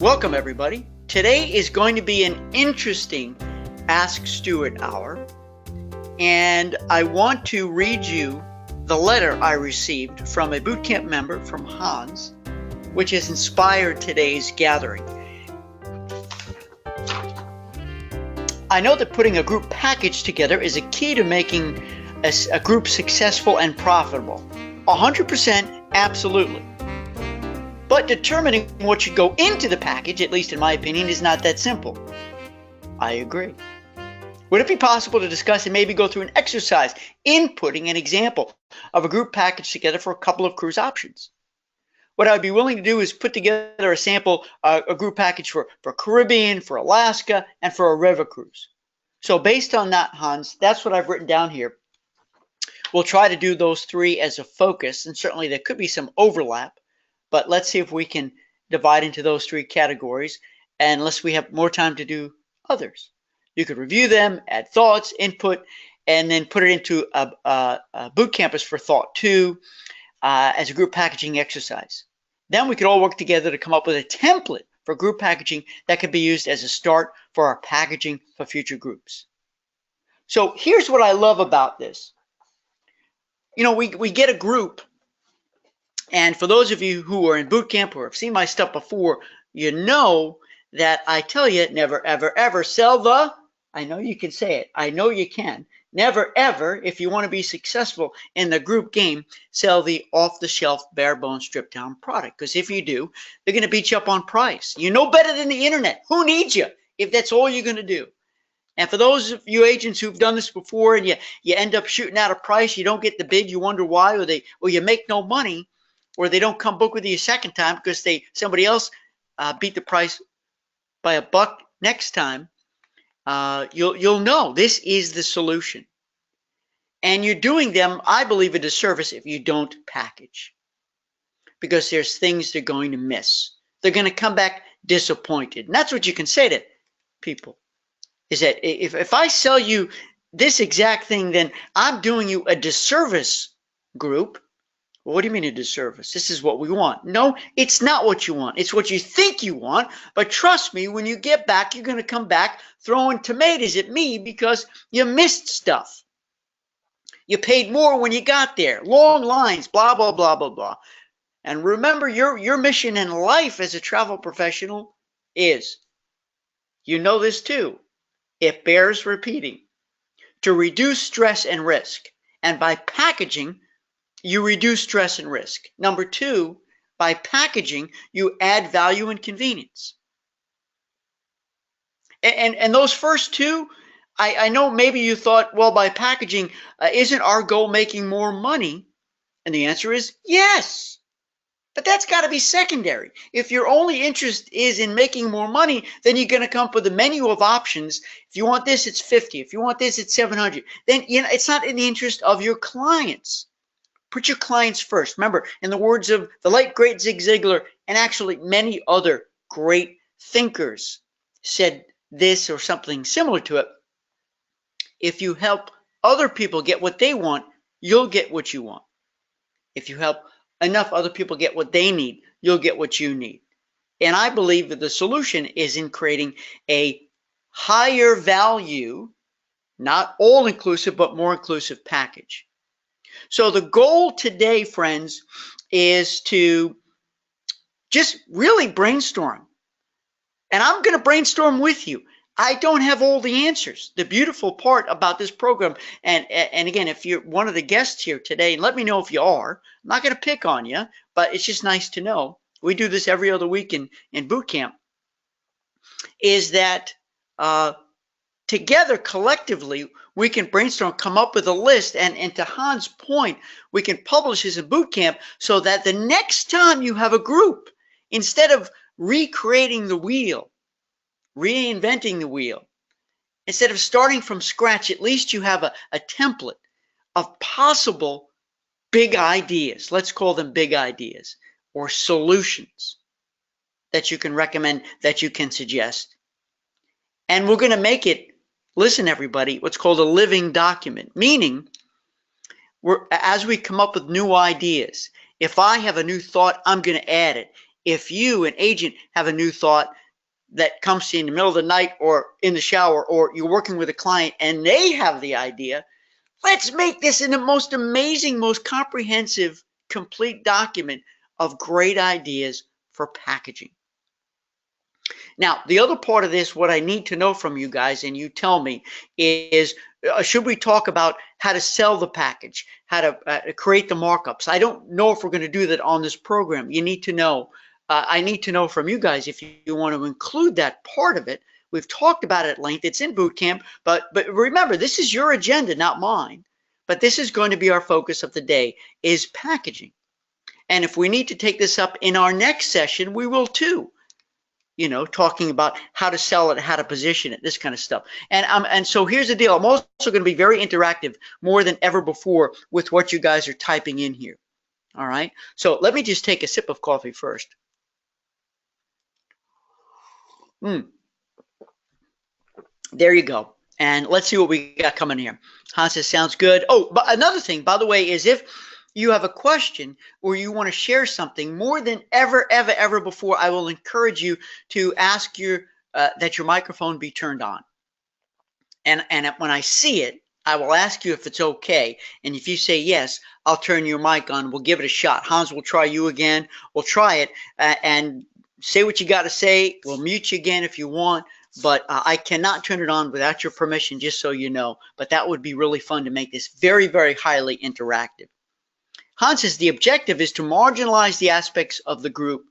Welcome, everybody. Today is going to be an interesting Ask Stuart Hour, and I want to read you the letter I received from a bootcamp member, from Hans, which has inspired today's gathering. I know that putting a group package together is a key to making a group successful and profitable. 100%, absolutely. But determining what should go into the package, at least in my opinion, is not that simple. I agree. Would it be possible to discuss and maybe go through an exercise in putting an example of a group package together for a couple of cruise options? What I'd be willing to do is put together a sample, a group package for Caribbean, for Alaska, and for a river cruise. So based on that, Hans, that's what I've written down here. We'll try to do those three as a focus, and certainly there could be some overlap. But let's see if we can divide into those three categories, unless we have more time to do others. You could review them, add thoughts, input, and then put it into a boot campus for thought 2 as a group packaging exercise. Then we could all work together to come up with a template for group packaging that could be used as a start for our packaging for future groups. So here's what I love about this. You know, we get a group. And for those of you who are in boot camp or have seen my stuff before, you know that I tell you, never, ever, ever sell the, I know you can say it, I know you can, never, ever, if you want to be successful in the group game, sell the off-the-shelf, bare-bones, stripped-down product. Because if you do, they're going to beat you up on price. You know better than the internet. Who needs you if that's all you're going to do? And for those of you agents who've done this before and you end up shooting out a price, you don't get the bid, you wonder why, or you make no money, or they don't come book with you a second time because somebody else beat the price by $1 next time, you'll know this is the solution. And you're doing them, I believe, a disservice if you don't package, because there's things they're going to miss. They're going to come back disappointed. And that's what you can say to people, is that if I sell you this exact thing, then I'm doing you a disservice, group. Well, what do you mean a disservice? This is what we want. No, it's not what you want. It's what you think you want. But trust me, when you get back, you're going to come back throwing tomatoes at me because you missed stuff. You paid more when you got there. Long lines, blah, blah, blah, blah, blah. And remember, your mission in life as a travel professional is, you know this too, it bears repeating, to reduce stress and risk. And by packaging, you reduce stress and risk. Number 2, by packaging, you add value and convenience. And those first two, I know maybe you thought, well, by packaging, isn't our goal making more money? And the answer is yes. But that's got to be secondary. If your only interest is in making more money, then you're going to come up with a menu of options. If you want this, it's 50. If you want this, it's 700. Then it's not in the interest of your clients. Put your clients first. Remember, in the words of the late, great Zig Ziglar, and actually many other great thinkers said this or something similar to it. If you help other people get what they want, you'll get what you want. If you help enough other people get what they need, you'll get what you need. And I believe that the solution is in creating a higher value, not all-inclusive, but more inclusive package. So the goal today, friends, is to just really brainstorm. And I'm going to brainstorm with you. I don't have all the answers. The beautiful part about this program, and again, if you're one of the guests here today, let me know if you are. I'm not going to pick on you, but it's just nice to know. We do this every other week in boot camp, is that together, collectively, we can brainstorm, come up with a list, and to Hans' point, we can publish this in boot camp so that the next time you have a group, instead of recreating the wheel, reinventing the wheel, instead of starting from scratch, at least you have a template of possible big ideas. Let's call them big ideas or solutions that you can recommend, that you can suggest. And we're going to make it, listen everybody, what's called a living document, meaning as we come up with new ideas, if I have a new thought, I'm going to add it. if you, an agent, have a new thought that comes to you in the middle of the night or in the shower, or you're working with a client and they have the idea, let's make this in the most amazing, most comprehensive, complete document of great ideas for packaging. Now, the other part of this, what I need to know from you guys, and you tell me, is should we talk about how to sell the package, how to create the markups? I don't know if we're going to do that on this program. You need to know. I need to know from you guys if you want to include that part of it. We've talked about it at length. It's in boot camp, but remember, this is your agenda, not mine. But this is going to be our focus of the day, is packaging. And if we need to take this up in our next session, we will too. You know, talking about how to sell it, how to position it, this kind of stuff. And so here's the deal. I'm also going to be very interactive, more than ever before, with what you guys are typing in here. All right. So let me just take a sip of coffee first. There you go. And let's see what we got coming here. Hans says, sounds good. Oh, but another thing, by the way, is if you have a question or you want to share something, more than ever before, I will encourage you to ask that your microphone be turned on. And when I see it, I will ask you if it's okay. And if you say yes, I'll turn your mic on. We'll give it a shot. Hans will try you again. We'll try it and say what you got to say. We'll mute you again if you want. But I cannot turn it on without your permission, just so you know. But that would be really fun to make this very, very highly interactive. Hans says the objective is to marginalize the aspects of the group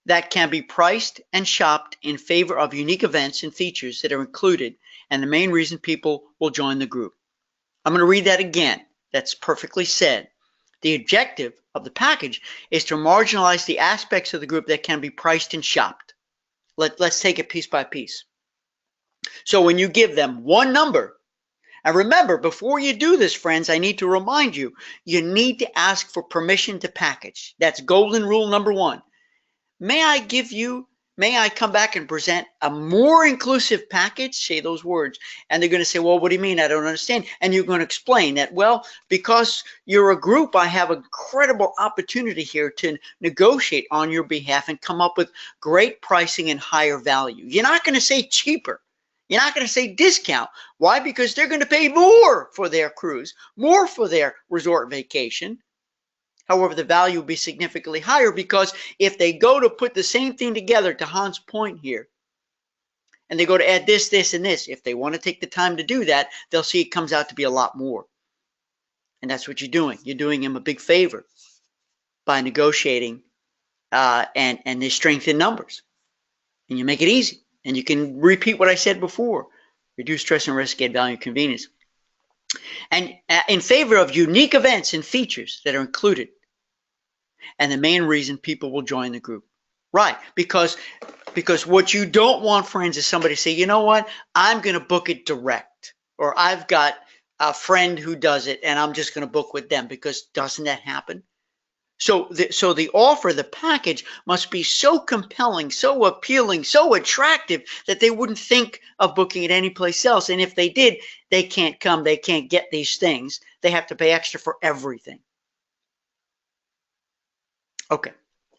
that can be priced and shopped in favor of unique events and features that are included, and the main reason people will join the group. I'm going to read that again. That's perfectly said. The objective of the package is to marginalize the aspects of the group that can be priced and shopped. Let's take it piece by piece. So when you give them one number, and remember, before you do this, friends, I need to remind you, you need to ask for permission to package. That's golden rule number one. May I come back and present a more inclusive package? Say those words. And they're going to say, well, what do you mean? I don't understand. And you're going to explain that, well, because you're a group, I have an incredible opportunity here to negotiate on your behalf and come up with great pricing and higher value. You're not going to say cheaper. You're not going to say discount. Why? Because they're going to pay more for their cruise, more for their resort vacation. However, the value will be significantly higher because if they go to put the same thing together, to Hans' point here, and they go to add this, this, and this, if they want to take the time to do that, they'll see it comes out to be a lot more. And that's what you're doing. You're doing them a big favor by negotiating and they strengthen numbers. And you make it easy. And you can repeat what I said before. Reduce stress and risk, add value and convenience. And in favor of unique events and features that are included. And the main reason people will join the group. Right. Because what you don't want, friends, is somebody say, you know what, I'm going to book it direct. Or I've got a friend who does it and I'm just going to book with them. Because doesn't that happen? So the offer, the package must be so compelling, so appealing, so attractive that they wouldn't think of booking it anyplace else. And if they did, they can't come. They can't get these things. They have to pay extra for everything. Okay,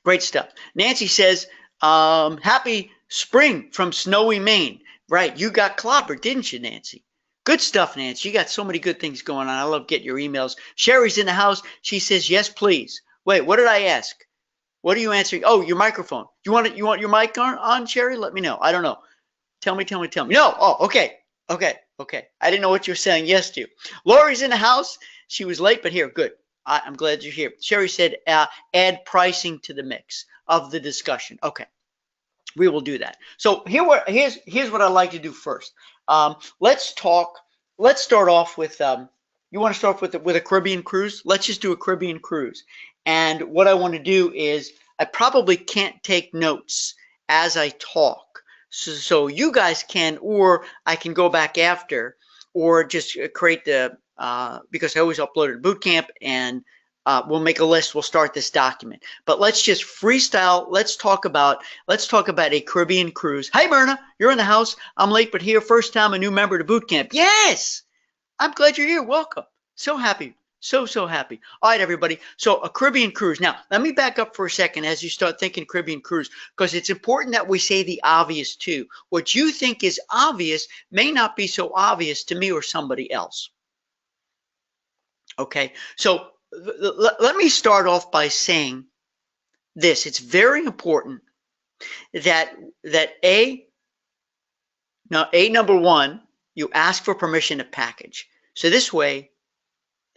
great stuff. Nancy says, happy spring from snowy Maine. Right, you got clobbered, didn't you, Nancy? Good stuff, Nancy. You got so many good things going on. I love getting your emails. Sherry's in the house. She says, yes, please. Wait, what did I ask? What are you answering? Oh, your microphone. You want your mic on, Sherry? Let me know. I don't know. Tell me. No. Oh, okay. I didn't know what you were saying yes to. Lori's in the house. She was late, but here. Good. I'm glad you're here. Sherry said, add pricing to the mix of the discussion. Okay. We will do that. So here's what I'd like to do first. Let's start off with, you want to start with a Caribbean cruise? Let's just do a Caribbean cruise. And what I want to do is, I probably can't take notes as I talk. So you guys can, or I can go back after, or just create the, because I always upload it to boot camp, and we'll make a list. We'll start this document. But let's just freestyle. Let's talk about a Caribbean cruise. Hi, Myrna. You're in the house. I'm late, but here. First time a new member to boot camp. Yes. I'm glad you're here. Welcome. So happy So happy. All right, everybody. So a Caribbean cruise. Now, let me back up for a second as you start thinking Caribbean cruise, because it's important that we say the obvious too. What you think is obvious may not be so obvious to me or somebody else. Okay. So let me start off by saying this. It's very important that number one, you ask for permission to package. So this way,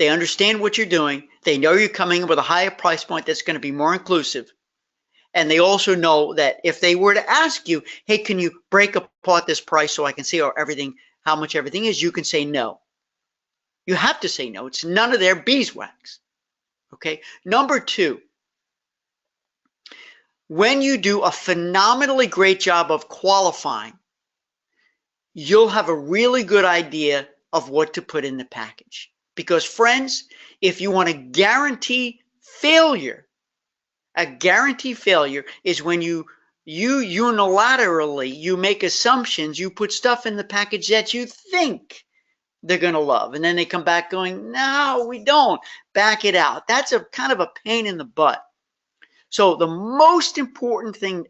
they understand what you're doing. They know you're coming in with a higher price point that's going to be more inclusive. And they also know that if they were to ask you, hey, can you break apart this price so I can see how much everything is, you can say no. You have to say no. It's none of their beeswax. Okay. Number two, when you do a phenomenally great job of qualifying, you'll have a really good idea of what to put in the package. Because friends, if you want to guarantee failure, a guarantee failure is when you unilaterally, you make assumptions, you put stuff in the package that you think they're going to love. And then they come back going, no, we don't. Back it out. That's a kind of a pain in the butt. So the most important thing,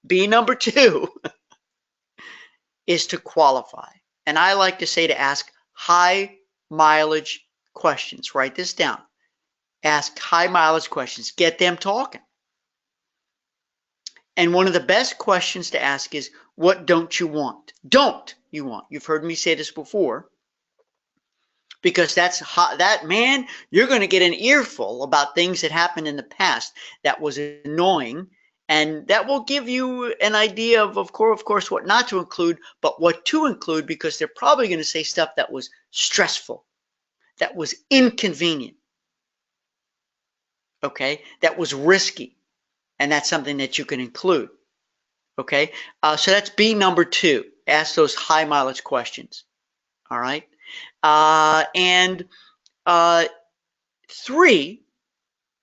B number two, is to qualify. And I like to say to ask high mileage questions. Write this down. Ask high mileage questions. Get them talking. And one of the best questions to ask is, what don't you want? Don't you want? You've heard me say this before. Because man, you're going to get an earful about things that happened in the past that was annoying. And that will give you an idea of course, what not to include, but what to include, because they're probably going to say stuff that was stressful, that was inconvenient, okay, that was risky, and that's something that you can include, okay? So that's B number two. Ask those high mileage questions, all right? And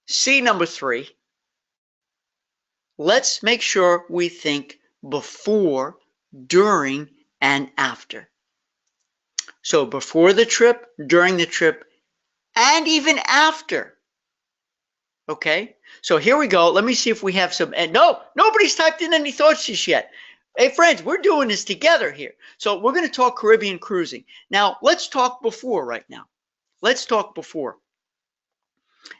C number three, let's make sure we think before, during, and after. So before the trip, during the trip, and even after. Okay, so here we go. Let me see if we have some. And no, nobody's typed in any thoughts just yet. Hey, friends, we're doing this together here. So we're going to talk Caribbean cruising. Now, let's talk before right now. Let's talk before.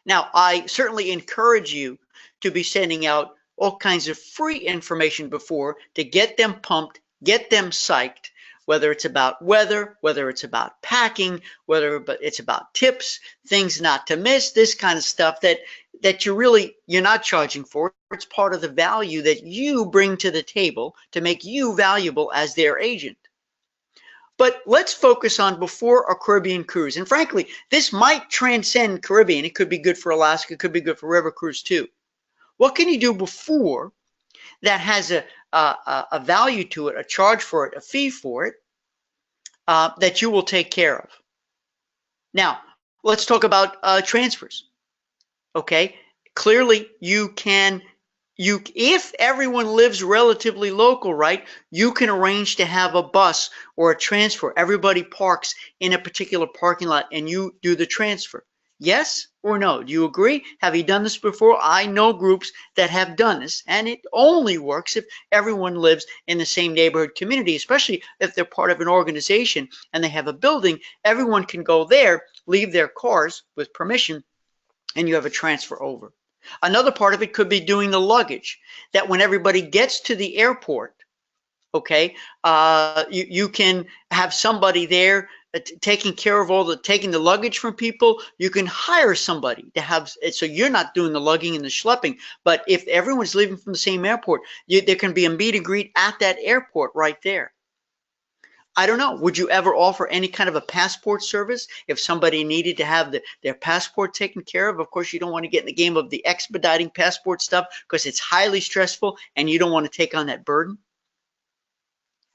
Now, I certainly encourage you to be sending out all kinds of free information before to get them pumped, get them psyched, whether it's about weather, whether it's about packing, whether it's about tips, things not to miss, this kind of stuff that you're not charging for. It's part of the value that you bring to the table to make you valuable as their agent. But let's focus on before a Caribbean cruise. And frankly, this might transcend Caribbean. It could be good for Alaska. It could be good for river cruise too. What can you do before that has a value to it, a charge for it, a fee for it, that you will take care of? Now, let's talk about transfers. Okay, clearly if everyone lives relatively local, right, you can arrange to have a bus or a transfer. Everybody parks in a particular parking lot and you do the transfer. Yes or no? Do you agree? Have you done this before? I know groups that have done this, and it only works if everyone lives in the same neighborhood community, especially if they're part of an organization and they have a building. Everyone can go there, leave their cars with permission, and you have a transfer over. Another part of it could be doing the luggage, that when everybody gets to the airport, okay, you can have somebody there taking care of taking the luggage from people. You can hire somebody to have, so you're not doing the lugging and the schlepping. But if everyone's leaving from the same airport, there can be a meet and greet at that airport right there. I don't know. Would you ever offer any kind of a passport service if somebody needed to have their passport taken care of? Of course, you don't want to get in the game of the expediting passport stuff because it's highly stressful and you don't want to take on that burden.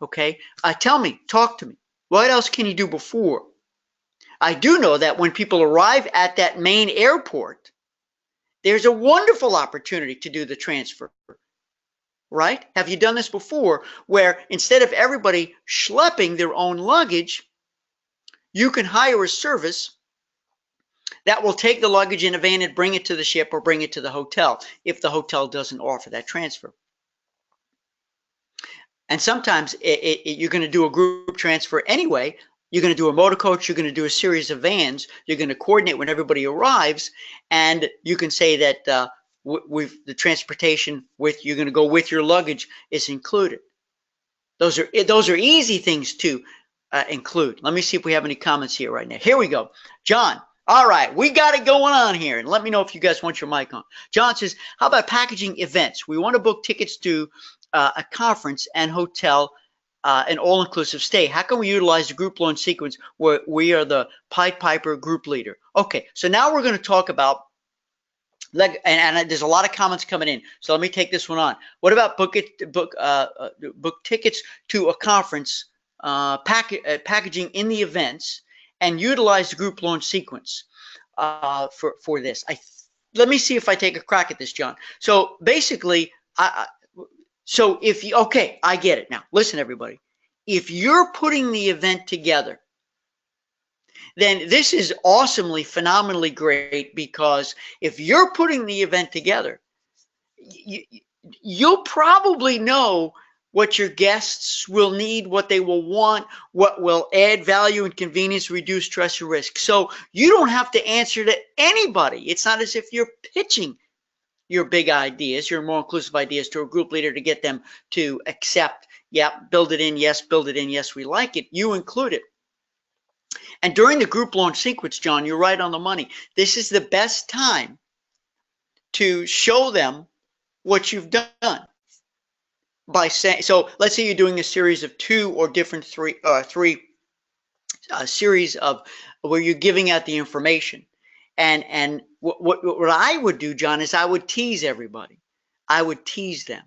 Okay. Tell me, talk to me. What else can you do before? I do know that when people arrive at that main airport, there's a wonderful opportunity to do the transfer. Right? Have you done this before where instead of everybody schlepping their own luggage, you can hire a service that will take the luggage in a van and bring it to the ship or bring it to the hotel if the hotel doesn't offer that transfer. And sometimes you're going to do a group transfer anyway. You're going to do a motor coach. You're going to do a series of vans. You're going to coordinate when everybody arrives, and you can say that the transportation with you're going to go with your luggage is included. Those are easy things to include. Let me see if we have any comments here right now. Here we go, John. All right, we got it going on here, and let me know if you guys want your mic on. John says, "How about packaging events? We want to book tickets to a conference and hotel, an all-inclusive stay. How can we utilize the group launch sequence where we are the Pied Piper group leader?" Okay, so now we're going to talk about, and there's a lot of comments coming in, so let me take this one on. What about book tickets to a conference, packaging in the events, and utilize the group launch sequence for this? Let me see if I take a crack at this, John. So basically, so if you, okay, I get it now. Listen, everybody. If you're putting the event together, then this is awesomely, phenomenally great, because if you're putting the event together, you'll probably know what your guests will need, what they will want, what will add value and convenience, reduce stress or risk. So you don't have to answer to anybody. It's not as if you're pitching your big ideas, your more inclusive ideas to a group leader to get them to accept, yeah, build it in, yes, build it in, yes, we like it. You include it. And during the group launch sequence, John, you're right on the money. This is the best time to show them what you've done. By saying, so let's say you're doing a series of two or different three series of where you're giving out the information. And what I would do, John, is I would tease everybody. I would tease them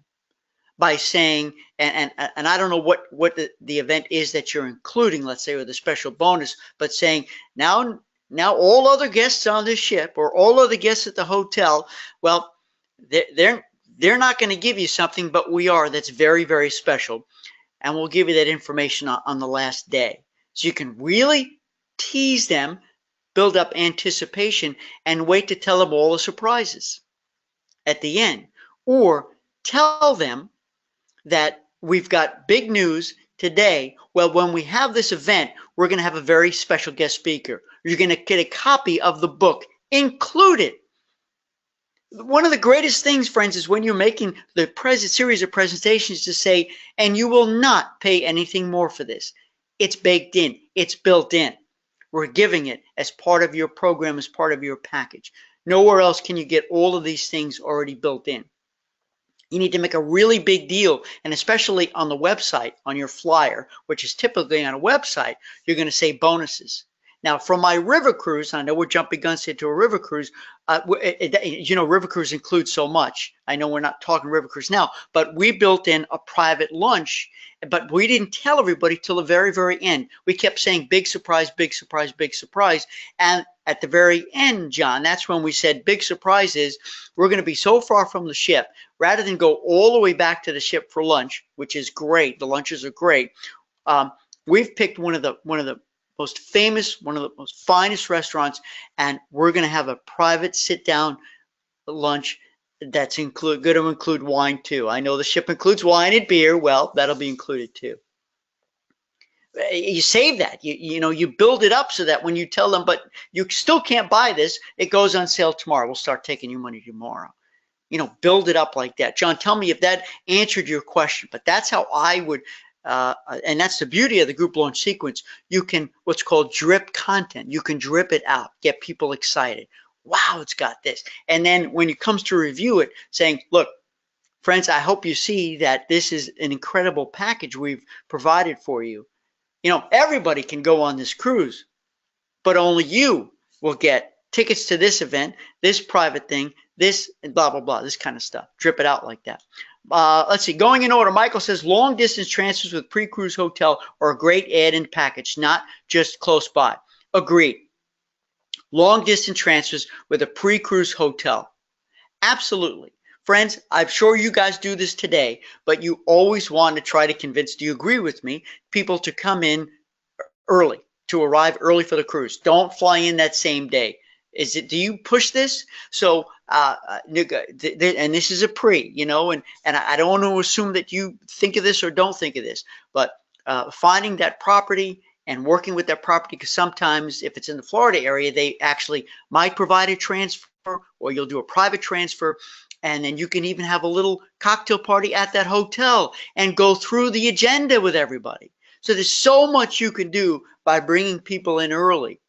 by saying, and I don't know what the event is that you're including, let's say with a special bonus, but saying now all other guests on this ship or all other guests at the hotel, well, they're not going to give you something, but we are. That's very, very special. And we'll give you that information on the last day. So you can really tease them, build up anticipation, and wait to tell them all the surprises at the end. Or tell them that we've got big news today. Well, when we have this event, we're going to have a very special guest speaker. You're going to get a copy of the book included. One of the greatest things, friends, is when you're making the series of presentations to say, and you will not pay anything more for this. It's baked in. It's built in. We're giving it as part of your program, as part of your package. Nowhere else can you get all of these things already built in. You need to make a really big deal, and especially on the website, on your flyer, which is typically on a website, you're going to say bonuses. Now, from my river cruise, I know we're jumping guns into a river cruise. You know, river cruise includes so much. I know we're not talking river cruise now, but we built in a private lunch, but we didn't tell everybody till the very, very end. We kept saying big surprise, big surprise, big surprise. And at the very end, John, that's when we said big surprise is we're going to be so far from the ship, rather than go all the way back to the ship for lunch, which is great. The lunches are great. We've picked one of the most famous, one of the most finest restaurants, and we're going to have a private sit-down lunch that's going to include wine too. I know the ship includes wine and beer. Well, that'll be included too. You save that. You know, you build it up so that when you tell them, but you still can't buy this, it goes on sale tomorrow. We'll start taking your money tomorrow. You know, build it up like that. John, tell me if that answered your question, but that's how I would. And that's the beauty of the group launch sequence. You can, what's called drip content. You can drip it out, get people excited. Wow, it's got this. And then when it comes to review it, saying, look, friends, I hope you see that this is an incredible package we've provided for you. You know, everybody can go on this cruise, but only you will get tickets to this event, this private thing, this, and blah, blah, blah, this kind of stuff. Drip it out like that. Let's see, going in order, Michael says long distance transfers with pre-cruise hotel are a great add-in package, not just close by. Agreed. Long distance transfers with a pre-cruise hotel. Absolutely. Friends, I'm sure you guys do this today, but you always want to try to convince, do you agree with me, people to come in early, to arrive early for the cruise. Don't fly in that same day. Do you push this? So, and this is a pre, and I don't want to assume that you think of this or don't think of this, but finding that property and working with that property, because sometimes if it's in the Florida area, they actually might provide a transfer, or you'll do a private transfer, and then you can even have a little cocktail party at that hotel and go through the agenda with everybody. So there's so much you can do by bringing people in early.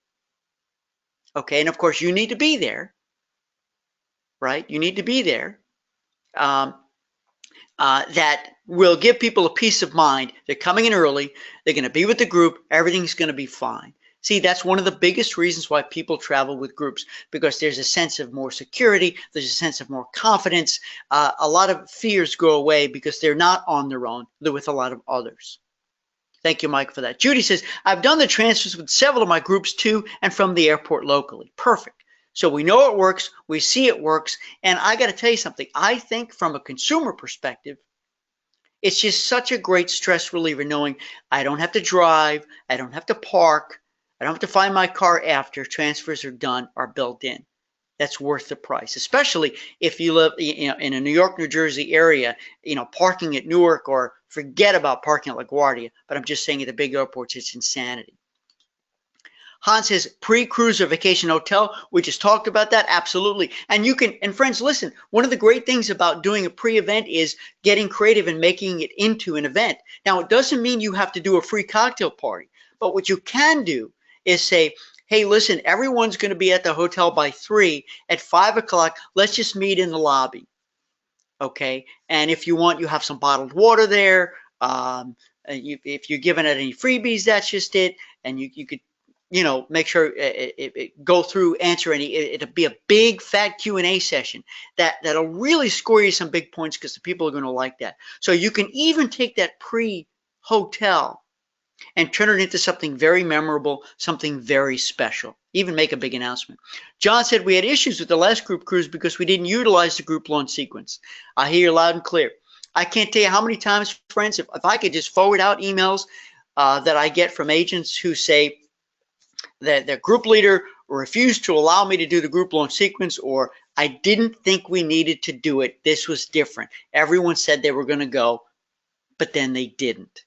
Okay, and of course you need to be there, right? You need to be there. That will give people a peace of mind. They're coming in early. They're going to be with the group. Everything's going to be fine. See, that's one of the biggest reasons why people travel with groups, because there's a sense of more security. There's a sense of more confidence. A lot of fears go away because they're not on their own. They're with a lot of others. Thank you, Mike, for that. Judy says, I've done the transfers with several of my groups to and from the airport locally. Perfect. So we know it works. We see it works. And I got to tell you something. I think from a consumer perspective, it's just such a great stress reliever knowing I don't have to drive. I don't have to park. I don't have to find my car after transfers are done or built in. That's worth the price, especially if you live in a New York, New Jersey area, parking at Newark, or forget about parking at LaGuardia. But I'm just saying at the big airports, it's insanity. Hans says pre-cruise or vacation hotel. We just talked about that. Absolutely. And you can, and friends, listen, one of the great things about doing a pre-event is getting creative and making it into an event. Now, it doesn't mean you have to do a free cocktail party, but what you can do is say, hey, listen, everyone's going to be at the hotel by 3. At 5 o'clock, let's just meet in the lobby. Okay. And if you want, you have some bottled water there. If you're giving out any freebies, that's just it. And you could, make sure go through, answer any. It'll be a big fat Q&A session that'll really score you some big points, because the people are going to like that. So you can even take that pre-hotel and turn it into something very memorable, something very special. Even make a big announcement. John said we had issues with the last group cruise because we didn't utilize the group launch sequence. I hear you loud and clear. I can't tell you how many times, friends, if I could just forward out emails that I get from agents who say that their group leader refused to allow me to do the group launch sequence, or I didn't think we needed to do it. This was different. Everyone said they were going to go, but then they didn't.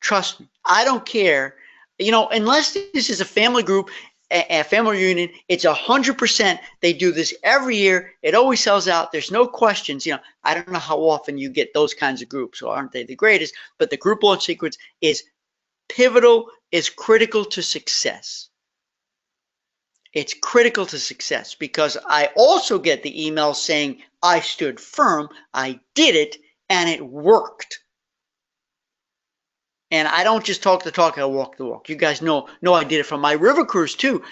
Trust me, I don't care. Unless this is a family group, a family reunion, it's 100%. They do this every year. It always sells out. There's no questions. I don't know how often you get those kinds of groups, or aren't they the greatest? But the group launch sequence is pivotal, is critical to success. It's critical to success, because I also get the email saying I stood firm, I did it, and it worked. And I don't just talk the talk, I walk the walk. You guys know I did it from my river cruise too.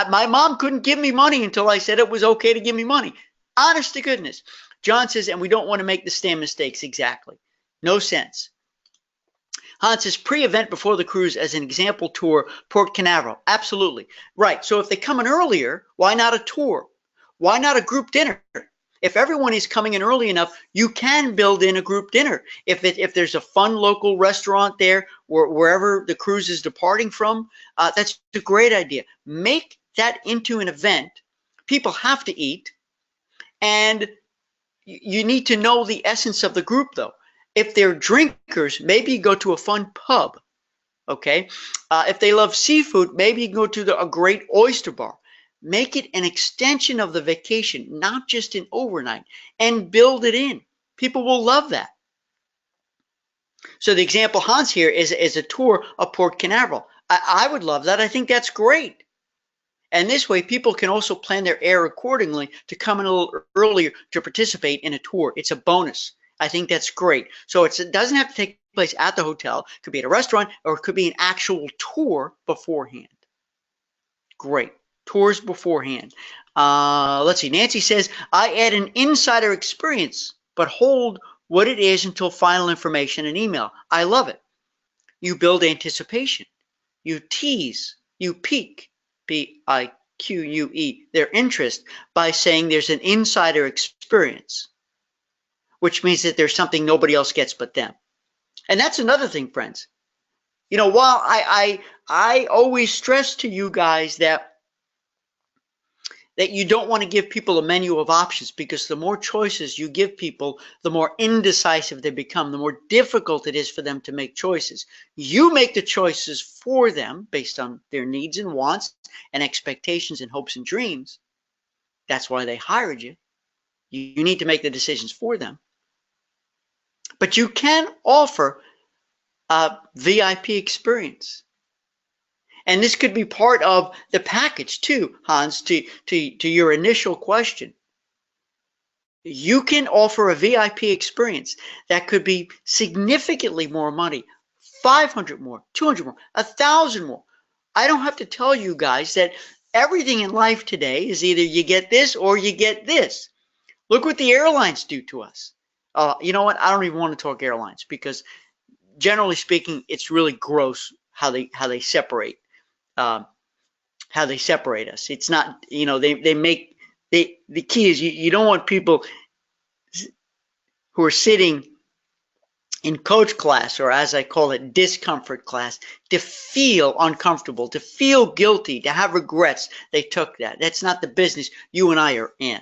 My mom couldn't give me money until I said it was okay to give me money. Honest to goodness. John says, and we don't want to make the same mistakes. Exactly. No sense. Hans says pre-event before the cruise as an example tour, Port Canaveral. Absolutely. Right. So if they come in earlier, why not a tour? Why not a group dinner? If everyone is coming in early enough, you can build in a group dinner. If there's a fun local restaurant there, wherever the cruise is departing from, that's a great idea. Make that into an event. People have to eat, and you need to know the essence of the group, though. If they're drinkers, maybe you go to a fun pub. Okay. If they love seafood, maybe you can go to a great oyster bar. Make it an extension of the vacation, not just an overnight, and build it in. People will love that. So the example Hans here is a tour of Port Canaveral. I would love that. I think that's great. And this way, people can also plan their air accordingly to come in a little earlier to participate in a tour. It's a bonus. I think that's great. So it doesn't have to take place at the hotel. It could be at a restaurant, or it could be an actual tour beforehand. Great. Tours beforehand. Let's see. Nancy says, I add an insider experience, but hold what it is until final information and email. I love it. You build anticipation. You tease. You pique, P-I-Q-U-E, their interest by saying there's an insider experience, which means that there's something nobody else gets but them. And that's another thing, friends. While I always stress to you guys that that you don't want to give people a menu of options, because the more choices you give people, the more indecisive they become, the more difficult it is for them to make choices. You make the choices for them based on their needs and wants and expectations and hopes and dreams. That's why they hired you. You need to make the decisions for them. But you can offer a VIP experience. And this could be part of the package too, Hans, to your initial question. You can offer a VIP experience that could be significantly more money, 500 more, 200 more, 1,000 more. I don't have to tell you guys that everything in life today is either you get this or you get this. Look what the airlines do to us. You know what? I don't even want to talk airlines, because generally speaking, it's really gross how they separate us. It's not, the key is you don't want people who are sitting in coach class, or as I call it, discomfort class, to feel uncomfortable, to feel guilty, to have regrets they took that. That's not the business you and I are in.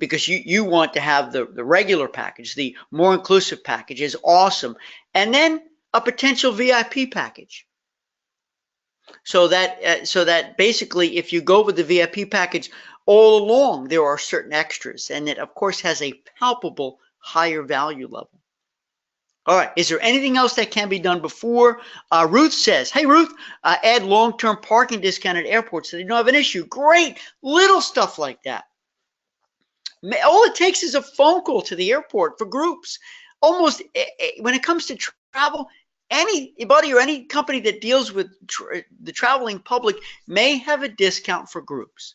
Because you want to have the regular package, the more inclusive package is awesome. And then a potential VIP package. So that basically, if you go with the VIP package, all along there are certain extras, and it of course has a palpable higher value level. All right, is there anything else that can be done before? Ruth says, hey Ruth, add long-term parking discount at airports so they don't have an issue. Great, little stuff like that. All it takes is a phone call to the airport for groups. Almost when it comes to travel, anybody or any company that deals with the traveling public may have a discount for groups.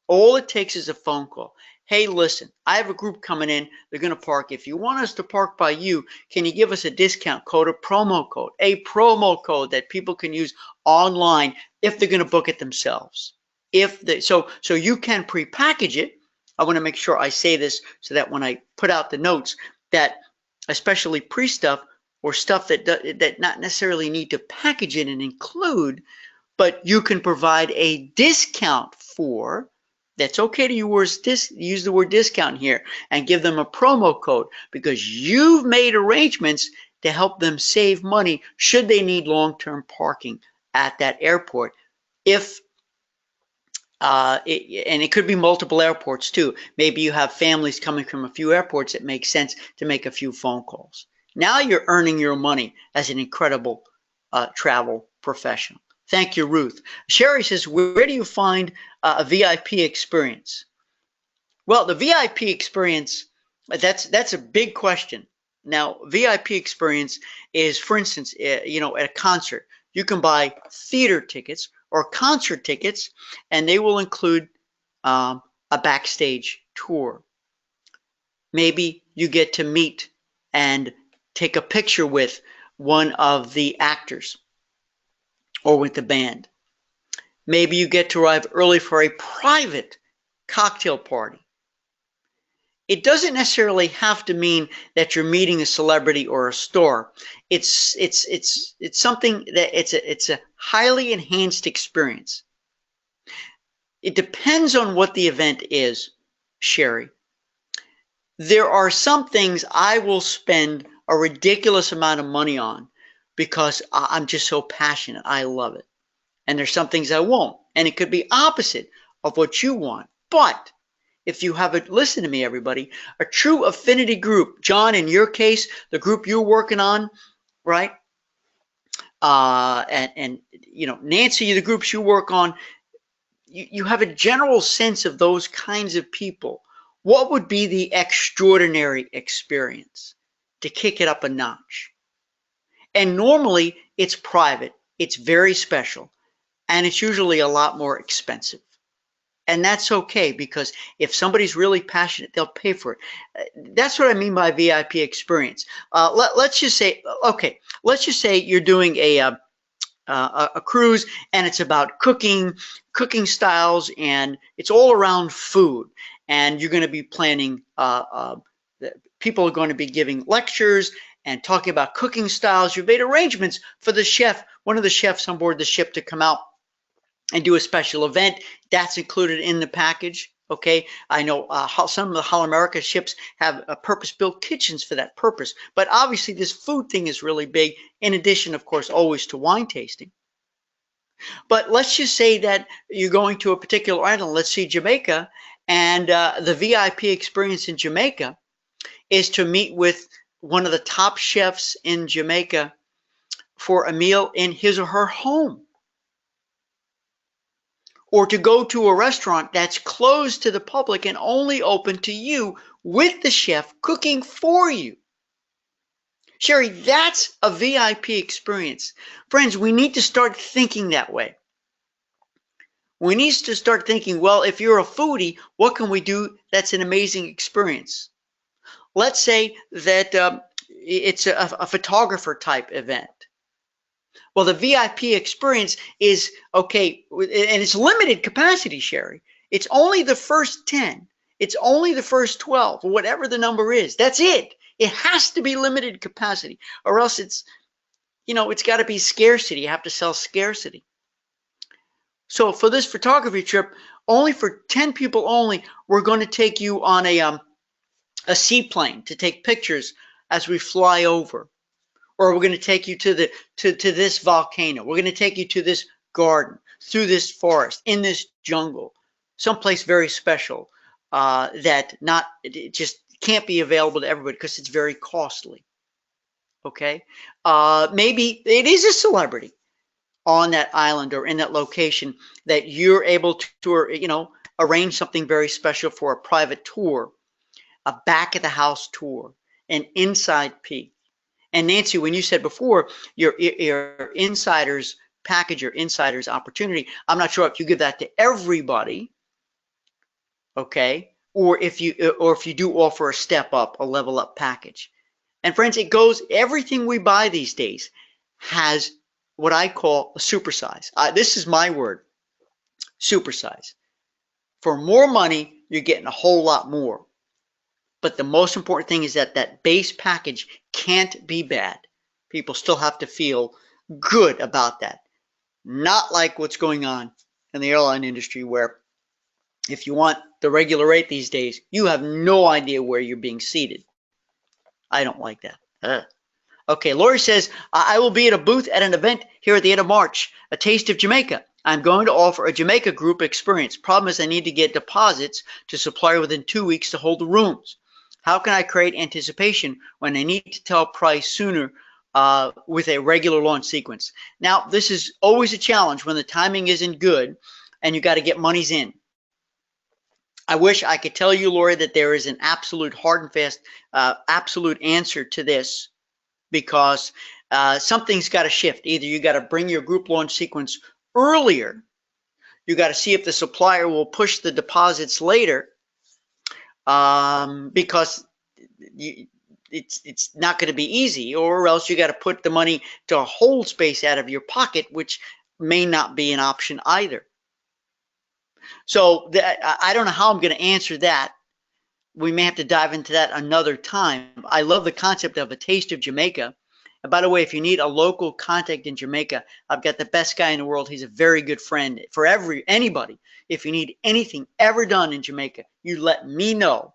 All it takes is a phone call. Hey, listen, I have a group coming in. They're going to park. If you want us to park by you, can you give us a discount code, a promo code that people can use online if they're going to book it themselves? So you can prepackage it. I want to make sure I say this so that when I put out the notes, that especially pre-stuff or stuff that not necessarily need to package it and include, but you can provide a discount for. That's okay to use the word discount here and give them a promo code, because you've made arrangements to help them save money should they need long-term parking at that airport. And it could be multiple airports too. Maybe you have families coming from a few airports. It makes sense to make a few phone calls. Now you're earning your money as an incredible travel professional. Thank you, Ruth. Sherry says, where do you find a VIP experience? Well, the VIP experience, that's a big question. Now, VIP experience is, for instance, at a concert, you can buy theater tickets or concert tickets, and they will include a backstage tour. Maybe you get to meet and take a picture with one of the actors or with the band. Maybe you get to arrive early for a private cocktail party. It doesn't necessarily have to mean that you're meeting a celebrity or a star. It's something that it's a highly enhanced experience. It depends on what the event is, Sherry. There are some things I will spend a ridiculous amount of money on because I'm just so passionate. I love it. And there's some things I won't. And it could be opposite of what you want. But if you have listen to me, everybody, a true affinity group, John, in your case, the group you're working on, right? And Nancy, the groups you work on, you have a general sense of those kinds of people. What would be the extraordinary experience to kick it up a notch? And normally it's private, it's very special, and it's usually a lot more expensive. And that's okay, because if somebody's really passionate, they'll pay for it. That's what I mean by VIP experience. Let's just say you're doing a cruise, and it's about cooking styles, and it's all around food. And you're going to be planning, people are going to be giving lectures and talking about cooking styles. You've made arrangements for the chef, one of the chefs on board the ship, to come out and do a special event, that's included in the package. Okay, I know some of the Holland America ships have purpose-built kitchens for that purpose, but obviously this food thing is really big, in addition, of course, always to wine tasting. But let's just say that you're going to a particular island, let's see Jamaica, and the VIP experience in Jamaica is to meet with one of the top chefs in Jamaica for a meal in his or her home. Or to go to a restaurant that's closed to the public and only open to you with the chef cooking for you. Sherry, that's a VIP experience. Friends, we need to start thinking that way. We need to start thinking, well, if you're a foodie, what can we do that's an amazing experience? Let's say that it's a photographer type event. Well, the VIP experience is, okay, and it's limited capacity, Sherry. It's only the first 10. It's only the first 12, or whatever the number is. That's it. It has to be limited capacity, or else it's got to be scarcity. You have to sell scarcity. So for this photography trip, only for 10 people only, we're going to take you on a seaplane to take pictures as we fly over. Or we're going to take you to this volcano. We're going to take you to this garden, through this forest, in this jungle, someplace very special that it just can't be available to everybody because it's very costly. Okay, maybe it is a celebrity on that island or in that location that you're able to arrange something very special for a private tour, a back of the house tour, an inside peek. And Nancy, when you said before your insiders package, your insiders opportunity, I'm not sure if you give that to everybody, okay, or if you do offer a step up, a level up package. And friends, everything we buy these days has what I call a supersize. This is my word, supersize. For more money, you're getting a whole lot more. But the most important thing is that base package can't be bad. People still have to feel good about that. Not like what's going on in the airline industry, where if you want the regular rate these days, you have no idea where you're being seated. I don't like that. Okay, Lori says, I will be at a booth at an event here at the end of March, a taste of Jamaica. I'm going to offer a Jamaica group experience. Problem is I need to get deposits to supplier within 2 weeks to hold the rooms. How can I create anticipation when I need to tell price sooner with a regular launch sequence? Now, this is always a challenge when the timing isn't good and you got to get monies in. I wish I could tell you, Lori, that there is an absolute hard and fast, absolute answer to this, because something's got to shift. Either you got to bring your group launch sequence earlier, you got to see if the supplier will push the deposits later, because it's not going to be easy, or else you got to put the money to hold space out of your pocket, which may not be an option either. So I don't know how I'm going to answer that. We may have to dive into that another time. I love the concept of a taste of Jamaica. And by the way, if you need a local contact in Jamaica, I've got the best guy in the world. He's a very good friend for anybody. If you need anything ever done in Jamaica, you let me know,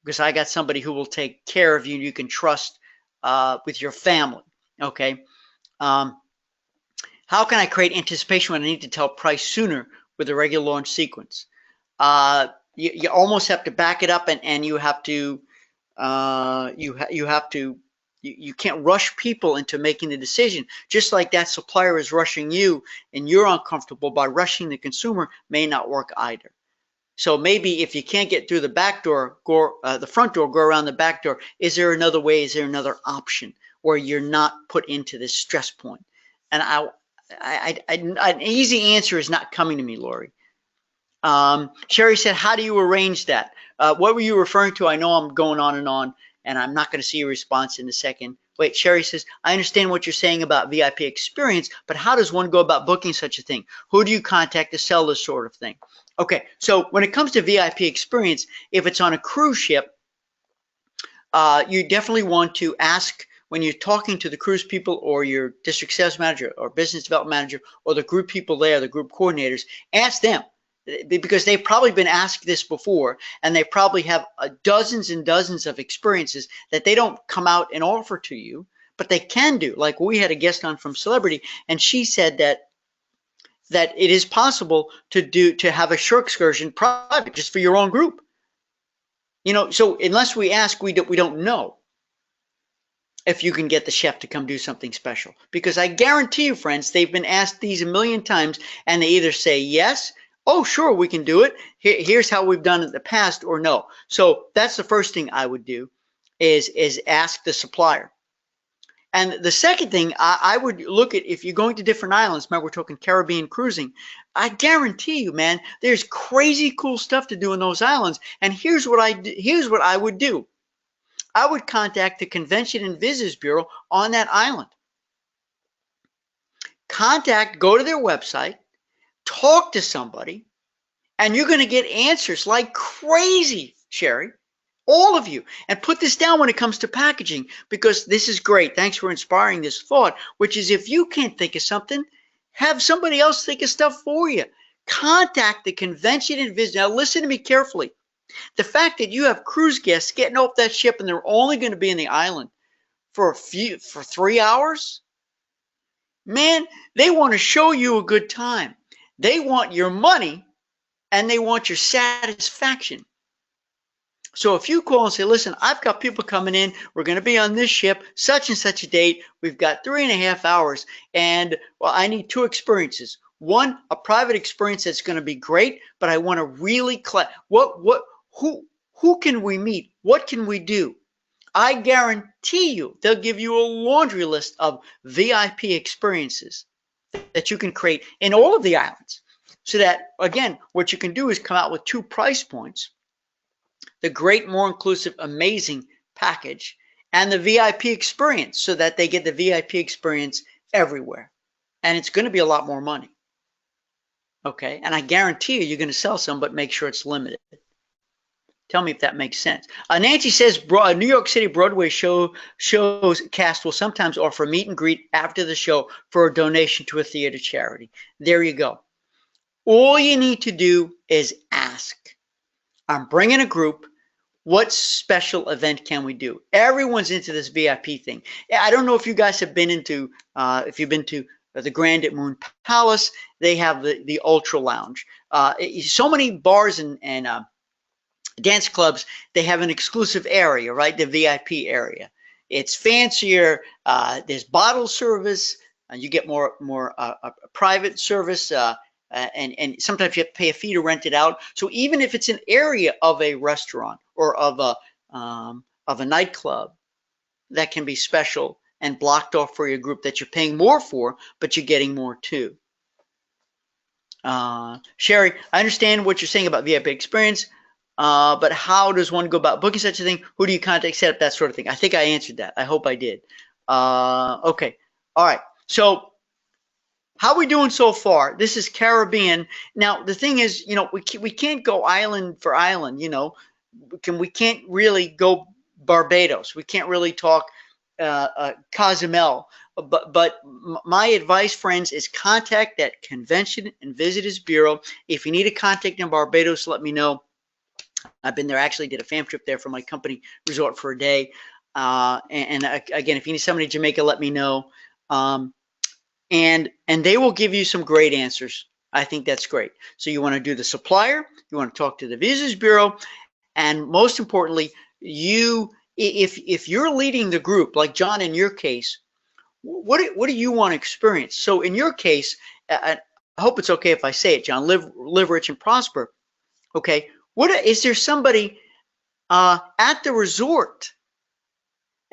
because I got somebody who will take care of you and you can trust with your family. Okay. How can I create anticipation when I need to tell price sooner with a regular launch sequence? You almost have to back it up, and you have to you can't rush people into making the decision. Just like that supplier is rushing you and you're uncomfortable by rushing the consumer, may not work either. So maybe if you can't get through the back door, go the front door, go around the back door. Is there another way? Is there another option where you're not put into this stress point? And an easy answer is not coming to me, Lori. Sherry said, how do you arrange that? What were you referring to? I know I'm going on, and I'm not going to see a response in a second. Wait, Sherry says, I understand what you're saying about VIP experience, but how does one go about booking such a thing? Who do you contact to sell this sort of thing? Okay, so when it comes to VIP experience, if it's on a cruise ship, you definitely want to ask when you're talking to the cruise people or your district sales manager or business development manager or the group people there, the group coordinators, ask them, because they've probably been asked this before, and they probably have dozens and dozens of experiences that they don't come out and offer to you, but they can do. Like we had a guest on from Celebrity, and she said that it is possible to have a shore excursion private just for your own group. You know, so unless we ask, we don't know if you can get the chef to come do something special. Because I guarantee you, friends, they've been asked these a million times, and they either say yes, oh, sure, we can do it. Here's how we've done it in the past, or no. So that's the first thing I would do is ask the supplier. And the second thing, I would look at, if you're going to different islands, remember we're talking Caribbean cruising, I guarantee you, man, there's crazy cool stuff to do in those islands. And here's what I would do. I would contact the Convention and Visitors Bureau on that island. Go to their website, talk to somebody, and you're going to get answers like crazy, Sherry. All of you. And put this down when it comes to packaging, because this is great. Thanks for inspiring this thought, which is, if you can't think of something, have somebody else think of stuff for you. Contact the Convention and Visitors. Now listen to me carefully. The fact that you have cruise guests getting off that ship and they're only going to be in the island for 3 hours, man, they want to show you a good time. They want your money and they want your satisfaction. So if you call and say, listen, I've got people coming in, we're going to be on this ship, such and such a date, we've got 3.5 hours, and well, I need 2 experiences. One, a private experience that's going to be great, but I want to really who can we meet? What can we do? I guarantee you they'll give you a laundry list of VIP experiences that you can create in all of the islands. So that, again, what you can do is come out with 2 price points: the great, more inclusive, amazing package, and the VIP experience, so that they get the VIP experience everywhere. And it's going to be a lot more money. Okay, and I guarantee you're going to sell some, but make sure it's limited. Tell me if that makes sense. Nancy says New York City Broadway shows cast will sometimes offer a meet and greet after the show for a donation to a theater charity. There you go. All you need to do is ask. I'm bringing a group. What special event can we do? Everyone's into this VIP thing. I don't know if you guys have been into, if you've been to the Grand at Moon Palace. They have the Ultra Lounge. So many bars and dance clubs, they have an exclusive area, right? The VIP area. It's fancier. There's bottle service. You get more private service. And sometimes you have to pay a fee to rent it out. So even if it's an area of a restaurant or of a nightclub, that can be special and blocked off for your group that you're paying more for, but you're getting more too. Sherry, I understand what you're saying about VIP experience, but how does one go about booking such a thing? Who do you contact, set up, that sort of thing? I think I answered that. I hope I did. Okay. All right. So how are we doing so far? This is Caribbean. Now, the thing is, you know, we can't go island for island, you know. We can't really go Barbados. We can't really talk Cozumel. But my advice, friends, is contact that Convention and Visitors Bureau. If you need a contact in Barbados, let me know. I've been there. I actually did a fam trip there for my company resort for a day. And again, if you need somebody in Jamaica, let me know. And they will give you some great answers. I think that's great. So you want to do the supplier, you want to talk to the Visitors Bureau, and most importantly, if you're leading the group, like John in your case, what do you want to experience? So in your case, I hope it's okay if I say it, John, live rich and prosper. Okay, is there somebody at the resort?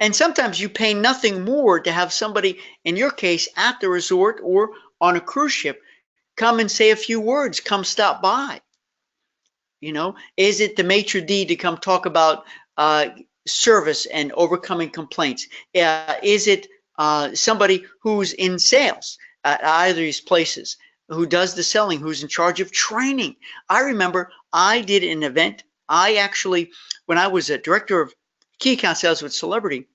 And sometimes you pay nothing more to have somebody, in your case, at the resort or on a cruise ship, come and say a few words, come stop by. You know, is it the maitre d' to come talk about service and overcoming complaints? Is it somebody who's in sales at either of these places, who does the selling, who's in charge of training? I remember I did an event. I actually, when I was a director of key account sales with Celebrity,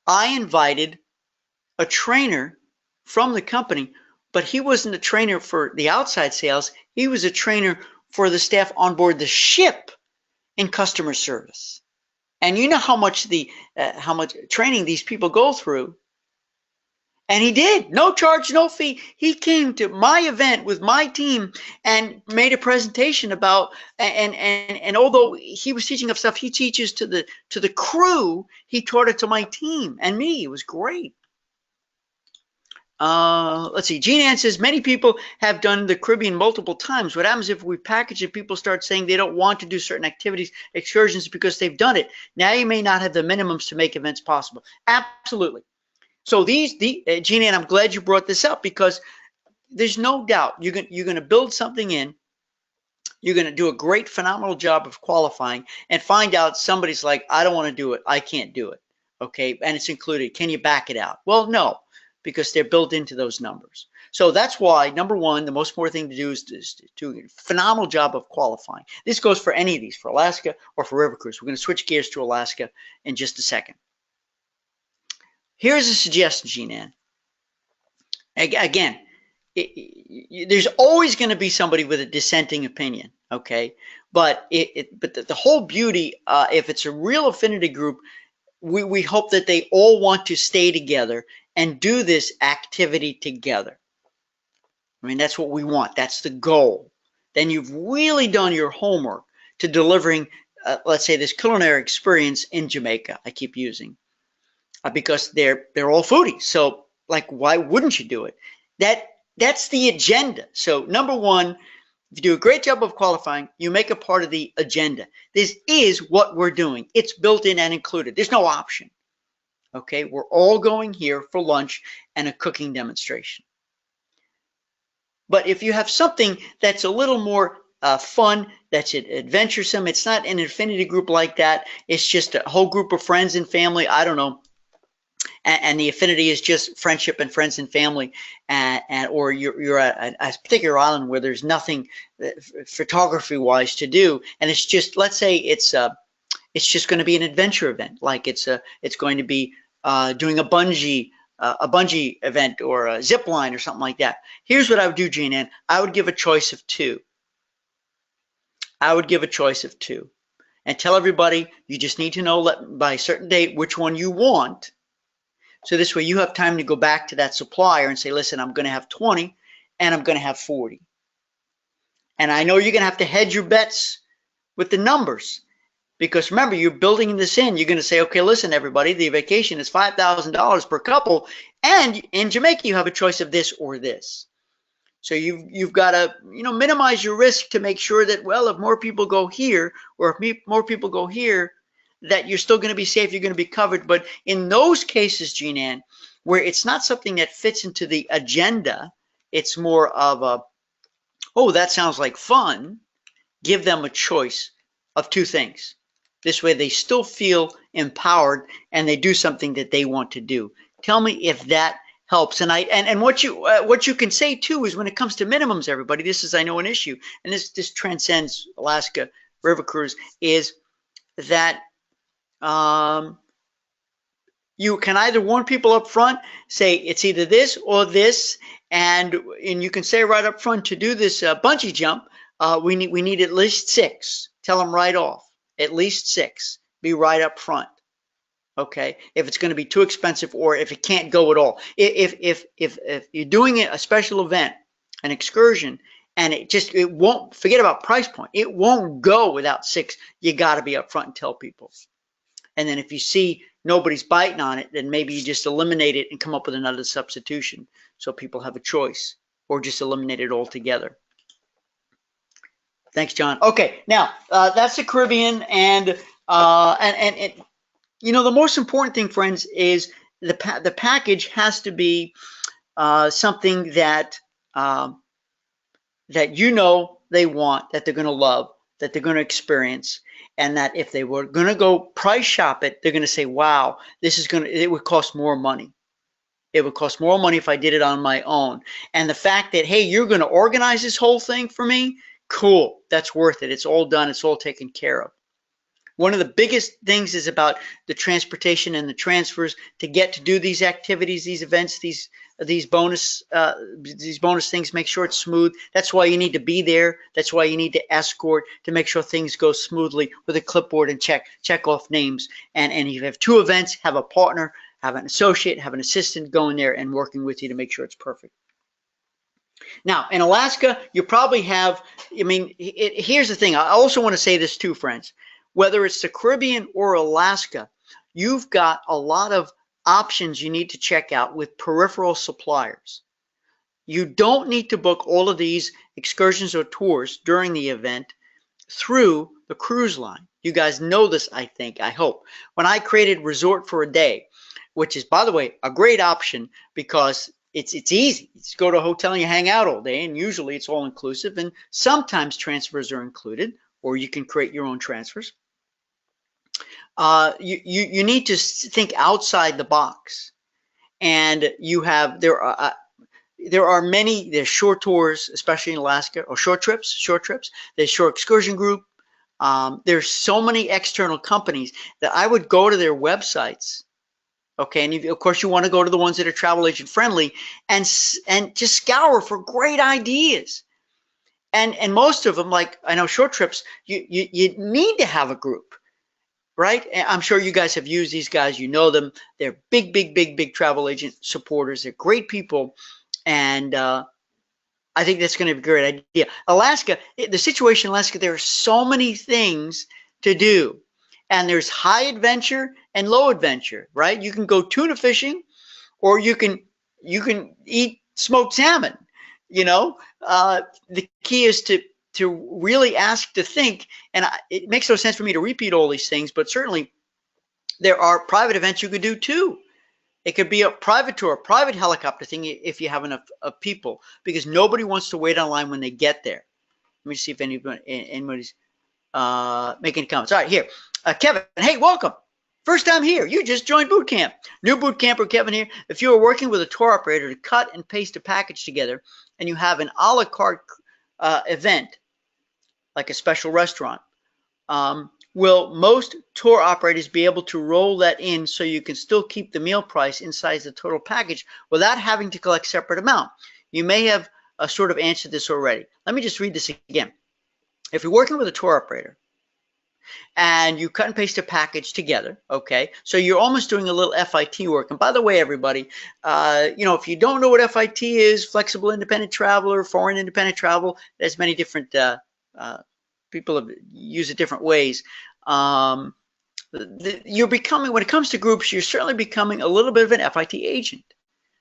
I invited a trainer from the company, but he wasn't a trainer for the outside sales. He was a trainer for the staff on board the ship in customer service. And you know how much training these people go through. And he did, no charge, no fee. He came to my event with my team and made a presentation about, and although he was teaching us stuff he teaches to the crew, he taught it to my team and me. It was great. Let's see. Jean Ann says, many people have done the Caribbean multiple times. What happens if we package it, people start saying they don't want to do certain activities, excursions, because they've done it. Now you may not have the minimums to make events possible. Absolutely. So Jean Ann, I'm glad you brought this up, because there's no doubt you're going to build something in. You're going to do a great, phenomenal job of qualifying and find out somebody's like, I don't want to do it. I can't do it. Okay. And it's included. Can you back it out? Well, no, because they're built into those numbers. So that's why, number one, the most important thing to do is to do a phenomenal job of qualifying. This goes for any of these, for Alaska or for River Cruise. We're going to switch gears to Alaska in just a second. Here's a suggestion, Jean Ann. Again, there's always going to be somebody with a dissenting opinion, okay? But the whole beauty, if it's a real affinity group, we hope that they all want to stay together and do this activity together. I mean, that's what we want. That's the goal. Then you've really done your homework to delivering, let's say, this culinary experience in Jamaica. I keep using. Because they're all foodies. So, like, why wouldn't you do it? That's the agenda. So, number one, if you do a great job of qualifying, you make a part of the agenda. This is what we're doing. It's built in and included. There's no option. Okay, we're all going here for lunch and a cooking demonstration. But if you have something that's a little more fun, that's adventuresome, it's not an affinity group like that. It's just a whole group of friends and family. I don't know. And the affinity is just friendship and friends and family, or you're at a particular island where there's nothing photography-wise to do, and it's just, let's say it's just going to be an adventure event, like it's going to be doing a bungee event or a zip line or something like that. Here's what I would do, Jean Ann. I would give a choice of two. And tell everybody you just need to know by a certain date which one you want. So this way you have time to go back to that supplier and say, listen, I'm going to have 20 and I'm going to have 40. And I know you're going to have to hedge your bets with the numbers, because remember, you're building this in. You're going to say, okay, listen, everybody, the vacation is $5,000 per couple. And in Jamaica, you have a choice of this or this. So you've got to, minimize your risk to make sure that, well, if more people go here or if more people go here, that you're still going to be safe, you're going to be covered. But in those cases, Jean Ann, where it's not something that fits into the agenda, it's more of a, oh, that sounds like fun, give them a choice of two things. This way they still feel empowered and they do something that they want to do. Tell me if that helps. And what you can say too is, when it comes to minimums, everybody, this is, I know, an issue, and this transcends Alaska River Cruise, is that you can either warn people up front, say it's either this or this, and you can say right up front, to do this bungee jump, we need at least 6. Tell them right off, at least 6. Be right up front. Okay, if it's going to be too expensive or if it can't go at all. If you're doing a special event, an excursion, and it won't, forget about price point, it won't go without 6. You got to be up front and tell people. And then if you see nobody's biting on it, then maybe you just eliminate it and come up with another substitution so people have a choice, or just eliminate it altogether. Thanks, John. Okay, now that's the Caribbean, and the most important thing, friends, is the package has to be something that they want, that they're going to love, that they're going to experience, and that if they were going to go price shop it, they're going to say, wow, it would cost more money. It would cost more money if I did it on my own. And the fact that, hey, you're going to organize this whole thing for me, cool, that's worth it. It's all done. It's all taken care of. One of the biggest things is about the transportation and the transfers to get to do these activities, these events, these bonus things. Make sure it's smooth. That's why you need to be there. That's why you need to escort to make sure things go smoothly with a clipboard and check off names. And if you have two events, have a partner, have an associate, have an assistant going there and working with you to make sure it's perfect. Now, in Alaska, you probably have, here's the thing. I also want to say this too, friends. Whether it's the Caribbean or Alaska, you've got a lot of options you need to check out with peripheral suppliers. You don't need to book all of these excursions or tours during the event through the cruise line. You guys know this, I think, I hope. When I created Resort for a Day, which is, by the way, a great option because it's easy. You just go to a hotel and you hang out all day, and usually it's all inclusive, and sometimes transfers are included, or you can create your own transfers. You need to think outside the box, and there are many. There's short tours, especially in Alaska, or short trips. There's short excursion group. There's so many external companies that I would go to their websites. Okay, and of course you want to go to the ones that are travel agent friendly and just scour for great ideas. And most of them, like I know short trips, you need to have a group, right? And I'm sure you guys have used these guys. You know them. They're big travel agent supporters. They're great people, and I think that's going to be a great idea. Alaska, the situation in Alaska, there are so many things to do. And there's high adventure and low adventure, right? You can go tuna fishing, or you can eat smoked salmon. The key is to really ask to think, and it makes no sense for me to repeat all these things, but certainly there are private events you could do too. It could be a private tour, a private helicopter thing if you have enough people, because nobody wants to wait online when they get there. Let me see if anybody's making comments. All right, here. Kevin, hey, welcome. First time here. You just joined boot camp. New boot camper Kevin here. If you are working with a tour operator to cut and paste a package together and you have an a la carte event, like a special restaurant, will most tour operators be able to roll that in so you can still keep the meal price inside the total package without having to collect separate amount? You may have sort of answered this already. Let me just read this again. If you're working with a tour operator and you cut and paste a package together, okay, so you're almost doing a little FIT work. And by the way, everybody, if you don't know what FIT is, flexible independent traveler, foreign independent travel, there's many different people have used it different ways. You're becoming, when it comes to groups, you're certainly becoming a little bit of an FIT agent.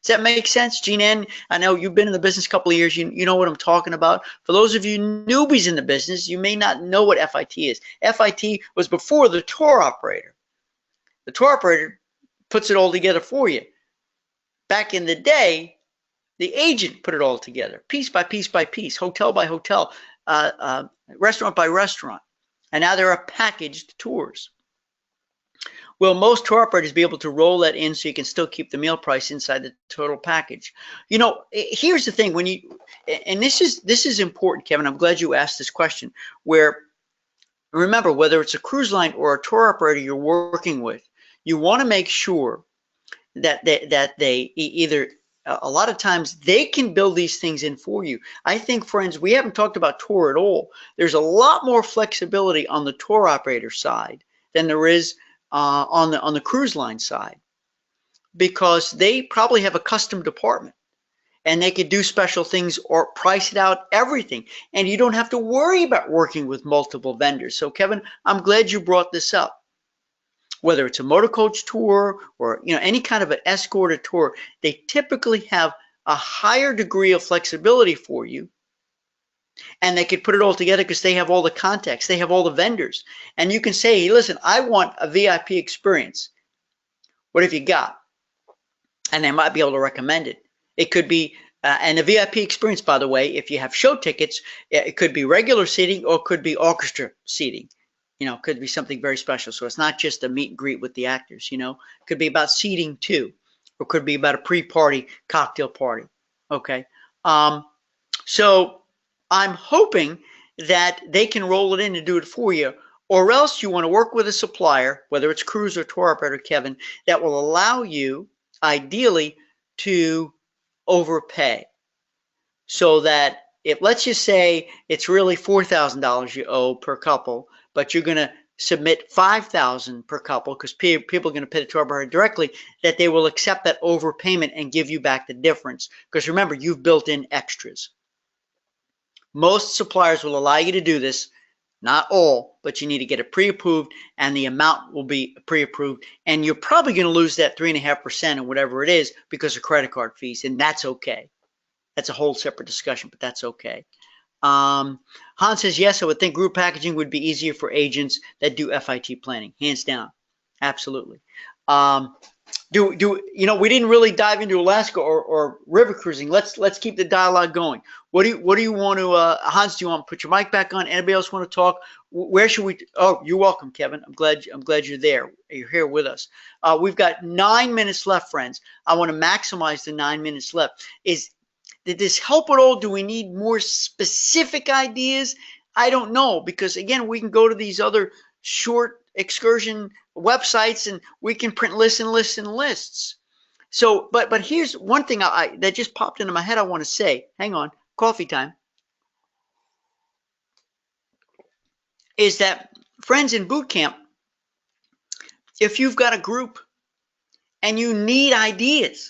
Does that make sense? Jean Ann, I know you've been in the business a couple of years. You know what I'm talking about. For those of you newbies in the business, you may not know what FIT is. FIT was before the tour operator. The tour operator puts it all together for you. Back in the day, the agent put it all together, piece by piece by piece, hotel by hotel, restaurant by restaurant. And now there are packaged tours. Will most tour operators be able to roll that in so you can still keep the meal price inside the total package? Here's the thing. And this is important, Kevin. I'm glad you asked this question. Where, remember, whether it's a cruise line or a tour operator you're working with, you want to make sure that they either, a lot of times they can build these things in for you. I think, friends, we haven't talked about tour at all. There's a lot more flexibility on the tour operator side than there is on the cruise line side, because they probably have a custom department and they could do special things or price it out, everything, and you don't have to worry about working with multiple vendors. So Kevin, I'm glad you brought this up. Whether it's a motor coach tour or any kind of an escorted tour, they typically have a higher degree of flexibility for you. And they could put it all together because they have all the contacts, they have all the vendors. And you can say, hey, listen, I want a VIP experience. What have you got? And they might be able to recommend it. It could be, and the VIP experience, by the way, if you have show tickets, it could be regular seating or it could be orchestra seating. It could be something very special. So it's not just a meet and greet with the actors, it could be about seating too, or it could be about a pre-party cocktail party. Okay. So I'm hoping that they can roll it in and do it for you, Or else you want to work with a supplier, whether it's cruise or tour operator, Kevin, that will allow you, ideally, to overpay. So that if, let's just say, it's really $4,000 you owe per couple, but you're going to submit $5,000 per couple because people are going to pay the tour operator directly, that they will accept that overpayment and give you back the difference. Because remember, you've built in extras. Most suppliers will allow you to do this. Not all, but you need to get it pre-approved, and the amount will be pre-approved. And you're probably going to lose that 3.5% or whatever it is because of credit card fees, and that's okay. That's a whole separate discussion, but that's okay. Hans says, yes, I would think group packaging would be easier for agents that do FIT planning, hands down. Absolutely. We didn't really dive into Alaska or river cruising. Let's keep the dialogue going. What do you want to, Hans? Do you want to put your mic back on? Anybody else want to talk? Where should we? Oh, you're welcome, Kevin. I'm glad you're there. You're here with us. We've got 9 minutes left, friends. I want to maximize the 9 minutes left. Did this help at all? Do we need more specific ideas? I don't know, because again, we can go to these other short excursion websites and we can print lists and lists and lists. So, but here's one thing that just popped into my head I want to say. Hang on, coffee time. Is that, friends, in boot camp, if you've got a group and you need ideas,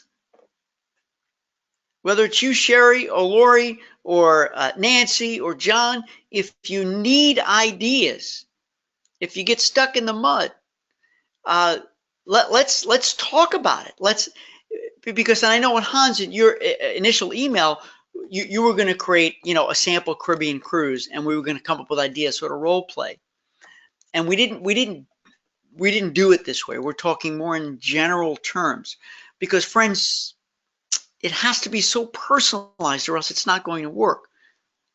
whether it's you, Sherry, or Lori, or Nancy, or John, if you need ideas, if you get stuck in the mud, let's talk about it. Because I know what, Hans, in your initial email, you were going to create, a sample Caribbean cruise, and we were going to come up with ideas, sort of role play. And we didn't do it this way. We're talking more in general terms, because, friends, it has to be so personalized or else it's not going to work.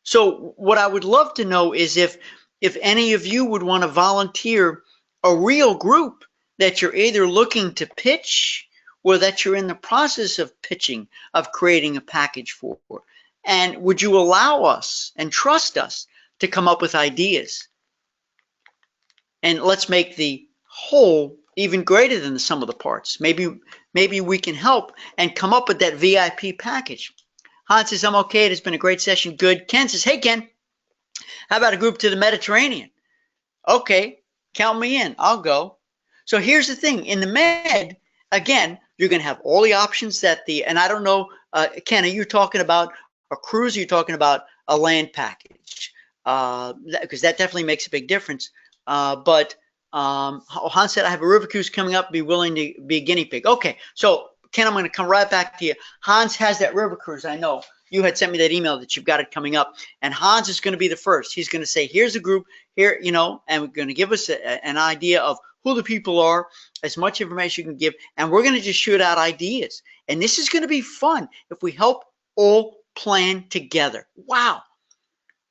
So what I would love to know is if any of you would want to volunteer a real group that you're either looking to pitch or that you're in the process of pitching, of creating a package for. And would you allow us and trust us to come up with ideas? And let's make the whole even greater than the sum of the parts. Maybe we can help and come up with that VIP package. Hans says, I'm okay. It has been a great session. Good. Ken says, hey, Ken, how about a group to the Mediterranean? Okay, count me in. I'll go. So here's the thing. In the Med, again, you're going to have all the options and I don't know, Ken, are you talking about a cruise? Or are you talking about a land package? Because that definitely makes a big difference. Hans said, I have a river cruise coming up, be willing to be a guinea pig. Okay, so Ken, I'm going to come right back to you. Hans has that river cruise. I know you had sent me that email that you've got it coming up, and Hans is going to be the first. He's going to say, here's a group here, and we're going to give us an idea of who the people are, as much information you can give, and we're going to just shoot out ideas. And this is going to be fun if we help all plan together. Wow.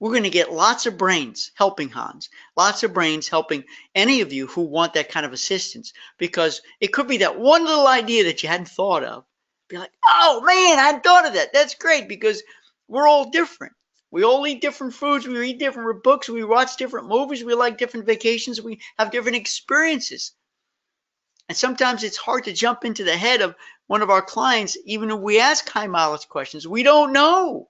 We're going to get lots of brains helping Hans, lots of brains helping any of you who want that kind of assistance, because it could be that one little idea that you hadn't thought of. Be like, oh man, I hadn't thought of that. That's great, because we're all different. We all eat different foods. We read different books. We watch different movies. We like different vacations. We have different experiences. And sometimes it's hard to jump into the head of one of our clients, even if we ask high mileage questions. We don't know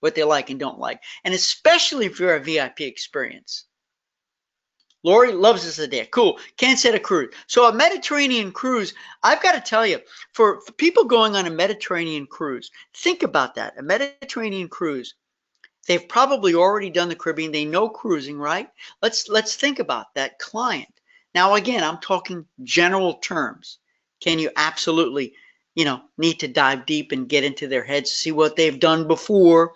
what they like and don't like, and especially if you're a VIP experience. Lori loves this idea. Cool. Can't set a cruise. So a Mediterranean cruise, I've got to tell you, for people going on a Mediterranean cruise, think about that. A Mediterranean cruise, they've probably already done the Caribbean. They know cruising, right? Let's think about that client. Now, again, I'm talking general terms. Can you absolutely, need to dive deep and get into their heads to see what they've done before,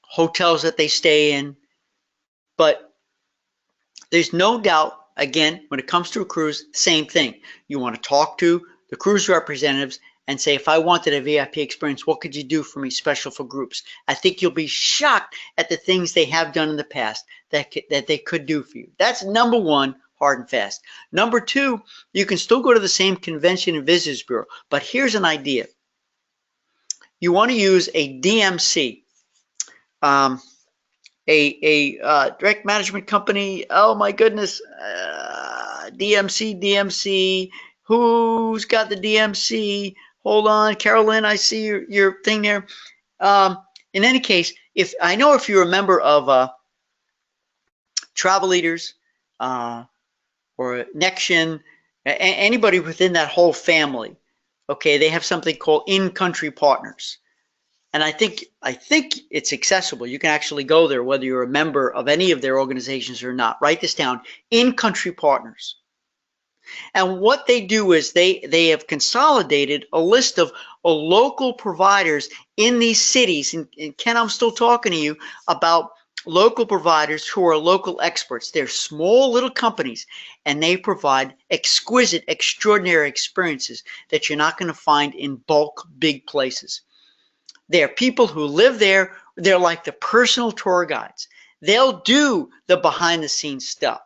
hotels that they stay in. But there's no doubt, again, when it comes to a cruise, same thing. You want to talk to the cruise representatives and say, if I wanted a VIP experience, what could you do for me special for groups? I think you'll be shocked at the things they have done in the past that they could do for you. That's number one, hard and fast. Number two, you can still go to the same convention and visitors bureau, but here's an idea. You want to use a DMC, a direct management company. Oh my goodness, DMC. Who's got the DMC? Hold on, Carolyn. I see your thing there. In any case, if you're a member of Travel Leaders or Nexion, anybody within that whole family, okay, they have something called in-country partners. And I think it's accessible. You can actually go there whether you're a member of any of their organizations or not. Write this down, in-country partners. And what they do is they have consolidated a list of local providers in these cities. And Ken, I'm still talking to you about local providers who are local experts. They're small little companies, and they provide exquisite, extraordinary experiences that you're not going to find in bulk big places. They're people who live there. They're like the personal tour guides. They'll do the behind the scenes stuff.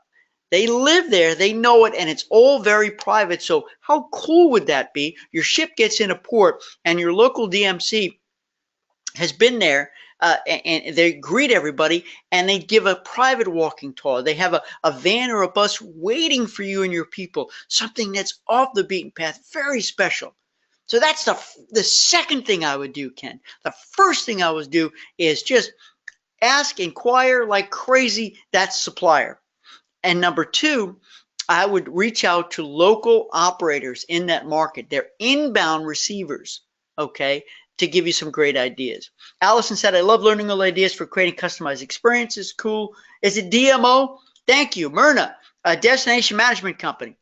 They live there, they know it, and it's all very private. So how cool would that be? Your ship gets in a port and your local DMC has been there, and they greet everybody, and they give a private walking tour. They have a van or a bus waiting for you and your people, something that's off the beaten path, very special. So that's the second thing I would do, Ken. The first thing I would do is just ask, inquire like crazy that supplier. And number two, I would reach out to local operators in that market. They're inbound receivers, okay, to give you some great ideas. Allison said, I love learning all ideas for creating customized experiences. Cool. Is it DMO? Thank you. Myrna, a destination management company.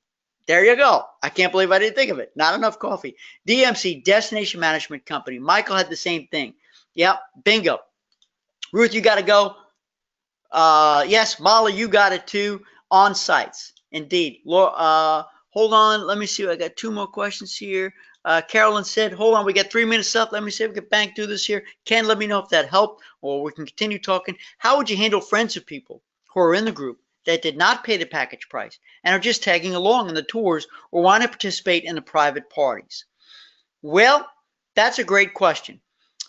There you go. I can't believe I didn't think of it. Not enough coffee. DMC, destination management company. Michael had the same thing. Yep, bingo. Ruth, you got to go. Yes, Molly, you got it too. On sites, indeed. Hold on, let me see. I got two more questions here. Carolyn said, hold on, we got 3 minutes left. Let me see if we can bang through this here. Ken, let me know if that helped, or we can continue talking. How would you handle friends of people who are in the group that did not pay the package price and are just tagging along in the tours or want to participate in the private parties? Well, that's a great question.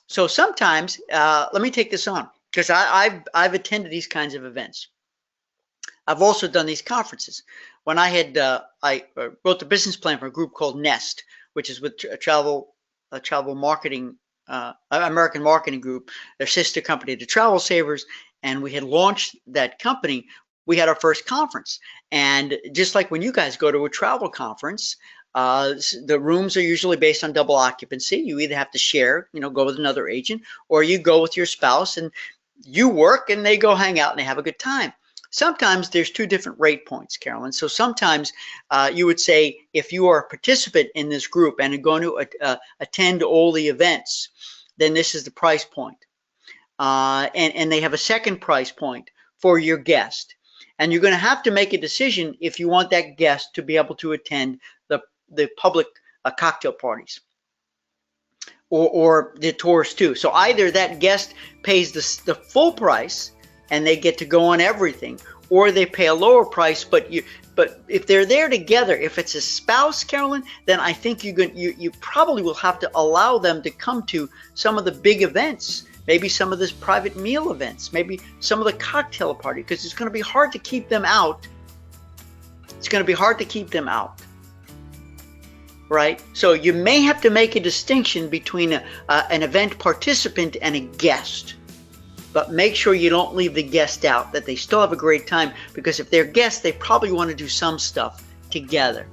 So sometimes, let me take this on, because I've attended these kinds of events. I've also done these conferences. When I had I wrote the business plan for a group called Nest, which is with a travel marketing, American Marketing Group, their sister company, the Travel Savers, and we had launched that company. We had our first conference, and just like when you guys go to a travel conference, the rooms are usually based on double occupancy. You either have to share, go with another agent, or you go with your spouse and you work and they go hang out and they have a good time. Sometimes there's two different rate points, Carolyn. So sometimes you would say if you are a participant in this group and are going to attend all the events, then this is the price point. And they have a second price point for your guest. And you're going to have to make a decision if you want that guest to be able to attend the public cocktail parties or the tours too. So either that guest pays the full price and they get to go on everything, or they pay a lower price. But if they're there together, if it's a spouse, Carolyn, then I think you probably will have to allow them to come to some of the big events, maybe some of this private meal events, maybe some of the cocktail party, because it's going to be hard to keep them out. It's going to be hard to keep them out, right? So you may have to make a distinction between an event participant and a guest. But make sure you don't leave the guest out, that they still have a great time, because if they're guests, they probably want to do some stuff together.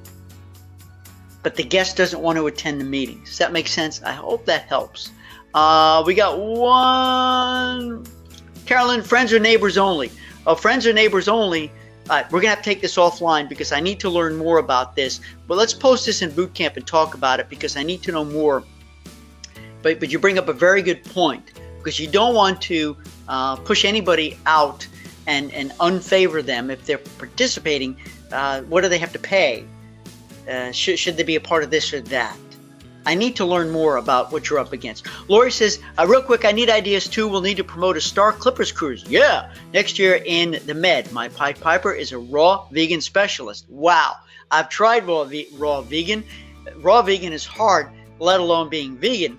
But the guest doesn't want to attend the meetings. Does that make sense? I hope that helps. We got one. Carolyn, friends or neighbors only. Friends or neighbors only. We're going to have to take this offline because I need to learn more about this. But let's post this in boot camp and talk about it because I need to know more. But you bring up a very good point, because you don't want to push anybody out and unfavor them if they're participating. What do they have to pay? Should they be a part of this or that? I need to learn more about what you're up against. Lori says, real quick, I need ideas too. We'll need to promote a Star Clippers cruise. Yeah, next year in the Med. My Pied Piper is a raw vegan specialist. Wow, I've tried raw vegan. Raw vegan is hard, let alone being vegan.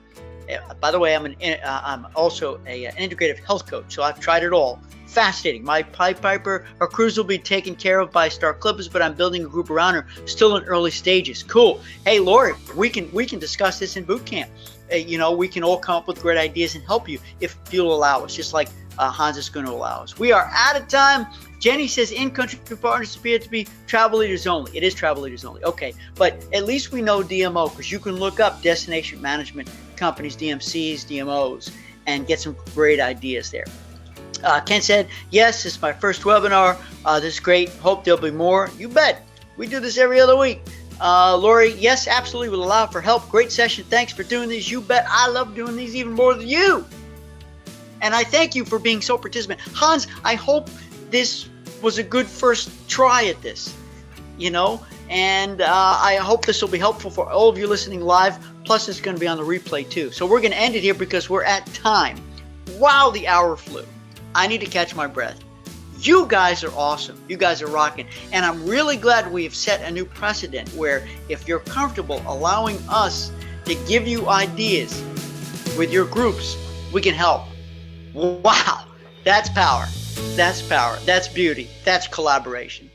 By the way, I'm also an integrative health coach, so I've tried it all. Fascinating. My Pied Piper, her cruise will be taken care of by Star Clippers, but I'm building a group around her, still in early stages. Cool. Hey, Lori, we can discuss this in boot camp. We can all come up with great ideas and help you if you'll allow us, just like Hans is going to allow us. We are out of time. Jenny says in-country partners appear to be travel leaders only. It is travel leaders only. Okay, but at least we know DMO, because you can look up destination management companies, DMCs, DMOs, and get some great ideas there. Ken said, yes, it's my first webinar. This is great. Hope there'll be more. You bet. We do this every other week. Lori, yes, absolutely. Will allow for help. Great session. Thanks for doing these. You bet. I love doing these even more than you. And I thank you for being so participant. Hans, I hope this was a good first try at this, and I hope this will be helpful for all of you listening live. Plus, it's going to be on the replay too. So we're going to end it here because we're at time. Wow, the hour flew. I need to catch my breath. You guys are awesome. You guys are rocking. And I'm really glad we have set a new precedent where if you're comfortable allowing us to give you ideas with your groups, we can help. Wow, that's power. That's power. That's beauty. That's collaboration.